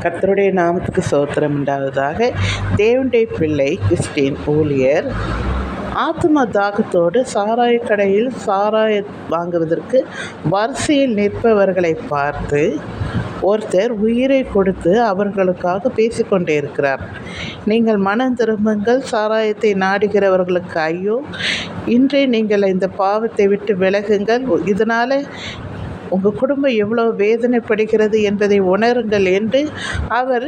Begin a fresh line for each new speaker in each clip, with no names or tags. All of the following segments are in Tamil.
கர்த்தருடைய நாமத்துக்கு ஸ்தோத்திரம் உண்டாவதாக. தேவனுடைய பிள்ளை கிறிஸ்டின் ஊழியர் ஆத்தும தாகத்தோடு சாராய கடையில் சாராய வாங்குவதற்கு வரிசையில் நிற்பவர்களை பார்த்து ஒருத்தர் உயிரை கொடுத்து அவர்களுக்காக பேசிக்கொண்டே இருக்கிறார். நீங்கள் மனம் திரும்புங்கள், சாராயத்தை நாடுகிறவர்களுக்கு ஐயோ, இன்றே நீங்கள் இந்த பாவத்தை விட்டு விலகுங்கள், இதனால் உங்கள் குடும்பம் எவ்வளோ வேதனைப்படுகிறது என்பதை உணருங்கள் என்று அவர்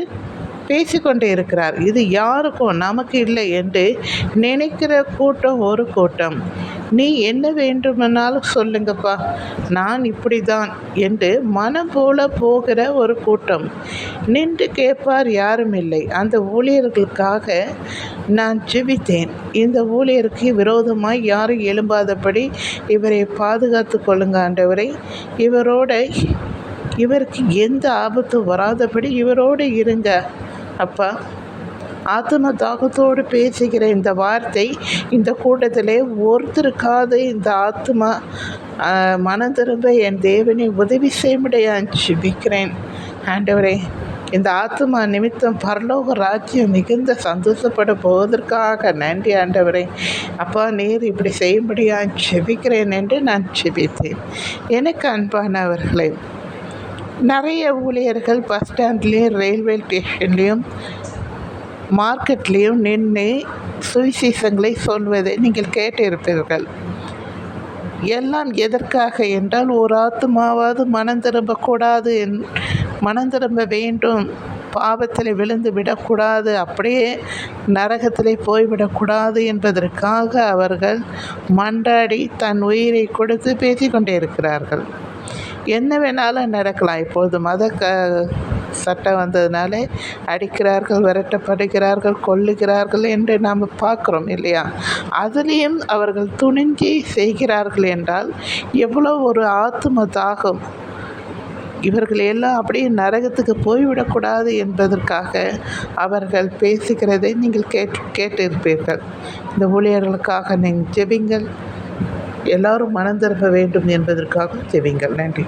பேசிக்கொண்டே இருக்கிறார். இது யாருக்கும் நமக்கு இல்லை என்று நினைக்கிற கூட்டம் ஒரு கூட்டம். நீ என்ன வேண்டுமானாலும் சொல்லுங்கப்பா, நான் இப்படி தான் என்று மனம் போல போகிற ஒரு கூட்டம். நின்று கேட்பார் யாரும் இல்லை. அந்த ஊழியர்களுக்காக நான் ஜெபித்தேன். இந்த ஊழியருக்கு விரோதமாய் யாரும் எழும்பாதபடி இவரை பாதுகாத்து கொள்ளுங்க ஆண்டவரை, இவருக்கு எந்த ஆபத்தும் வராதபடி இவரோடு இருங்க அப்பா. ஆத்ம தாகத்தோடு பேசுகிற இந்த வார்த்தை இந்த கூட்டத்திலே ஒருத்தருக்காது இந்த ஆத்மா மனம் திரும்ப என் தேவனை உதவி செய்யும்படியான் ஜெபிக்கிறேன் ஆண்டவரே. இந்த ஆத்மா நிமித்தம் பரலோக ராஜ்யம் மிகுந்த சந்தோஷப்பட போவதற்காக நன்றி ஆண்டவரே. அப்பா, நீர் இப்படி செய்யும்படியான் ஜெபிக்கிறேன் என்று நான் ஜெபித்தேன். எனக்கு அன்பானவர்களே, நிறைய ஊழியர்கள் பஸ் ஸ்டாண்ட்லேயும் ரயில்வே ஸ்டேஷன்லேயும் மார்க்கெட்லேயும் நின்று சுவிசேஷங்களை சொல்வதை நீங்கள் கேட்டிருப்பீர்கள். எல்லாம் எதற்காக என்றால், ஒரு ஆத்மாவாவது மனம் திரும்ப வேண்டும், பாவத்தில் விழுந்து விடக்கூடாது, அப்படியே நரகத்திலே போய்விடக்கூடாது என்பதற்காக அவர்கள் மன்றாடி தன் உயிரை கொடுத்து பேசிக்கொண்டே இருக்கிறார்கள். என்ன வேணாலும் நடக்கலாம். இப்போது சட்டம் வந்ததுனாலே அடிக்கிறார்கள், விரட்டப்படுகிறார்கள், கொல்லுகிறார்கள் என்று நாம் பார்க்குறோம் இல்லையா? அதுலேயும் அவர்கள் துணிஞ்சி செய்கிறார்கள் என்றால் எவ்வளோ ஒரு ஆத்தும தாகம். இவர்கள் எல்லாம் அப்படியே நரகத்துக்கு போய்விடக்கூடாது என்பதற்காக அவர்கள் பேசுகிறதை நீங்கள் கேட்டிருப்பீர்கள். இந்த ஊழியர்களுக்காக நீங்கள் ஜெபிங்கள். எல்லோரும் மனம் திரும்ப வேண்டும் என்பதற்காக ஜெபிங்கள். நன்றி.